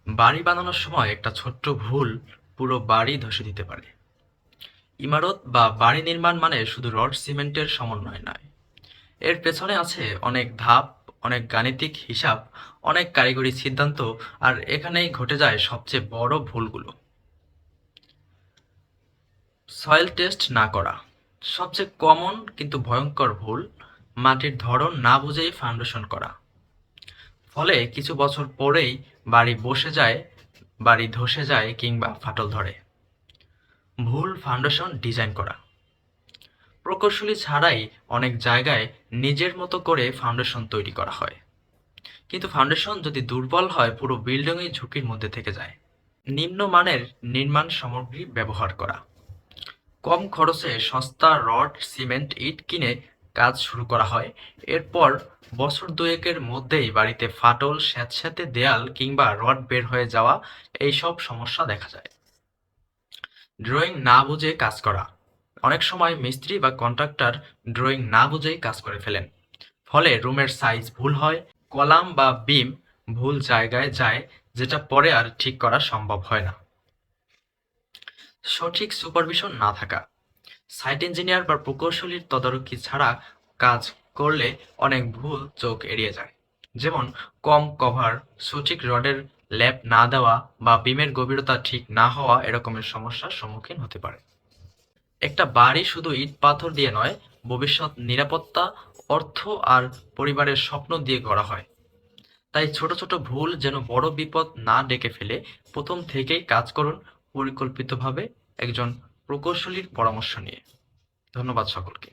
বাড়ি বানানোর সময় একটা ছোট্ট ভুল পুরো বাড়ি ধসে দিতে পারে। ইমারত বা বাড়ি নির্মাণ মানে শুধু রড সিমেন্টের সমন্বয় নয়। এর পেছনে আছে অনেক ধাপ, অনেক গাণিতিক হিসাব, অনেক কারিগরি সিদ্ধান্ত। আর এখানেই ঘটে যায় সবচেয়ে বড় ভুলগুলো। সয়েল টেস্ট না করা সবচেয়ে কমন কিন্তু ভয়ঙ্কর ভুল। মাটির ধরন না বুঝেই ফাউন্ডেশন করা, ফলে কিছু বছর পরেই বাড়ি ধসে যায় কিংবা ফাটল ধরে। ভুল ফাউন্ডেশন ডিজাইন করা, প্রকৌশলী ছাড়াই অনেক জায়গায় নিজের মতো করে ফাউন্ডেশন তৈরি করা হয়, কিন্তু ফাউন্ডেশন যদি দুর্বল হয় পুরো বিল্ডিংই ঝুঁকির মধ্যে থেকে যায়। নিম্নমানের নির্মাণ সামগ্রী ব্যবহার করা, কম খরচে সস্তা রড, সিমেন্ট, ইট কিনে কাজ শুরু করা হয়। এরপর বছর দুয়েকের মধ্যেই বাড়িতে ফাটল, স্যাঁতসেঁতে দেয়াল কিংবা রড বের হয়ে যাওয়া, এইসব সমস্যা দেখা যায়। ড্রয়িং না বুঝে কাজ করা, অনেক সময় মিস্ত্রি বা কন্ট্রাক্টর ড্রয়িং না বুঝেই কাজ করে ফেলেন, ফলে রুমের সাইজ ভুল হয়, কলাম বা বিম ভুল জায়গায় যায়, যেটা পরে আর ঠিক করা সম্ভব হয় না। সঠিক সুপারভিশন না থাকা, সাইট ইঞ্জিনিয়ার বা প্রকৌশলীর তদারকি ছাড়া কাজ করলে অনেক ভুল চোখ এড়িয়ে যায়। যেমন কম কভার, সঠিক রডের ল্যাপ না দেওয়া বা বিমের গভীরতা ঠিক না হওয়া এরকমের সমস্যার সম্মুখীন হতে পারে। একটা বাড়ি শুধু ইট পাথর দিয়ে নয়, ভবিষ্যৎ নিরাপত্তা, অর্থ আর পরিবারের স্বপ্ন দিয়ে গড়া হয়। তাই ছোট ছোট ভুল যেন বড় বিপদ না ডেকে ফেলে, প্রথম থেকেই কাজ করুন পরিকল্পিতভাবে, একজন প্রকৌশলীর পরামর্শ নিয়ে। ধন্যবাদ সকলকে।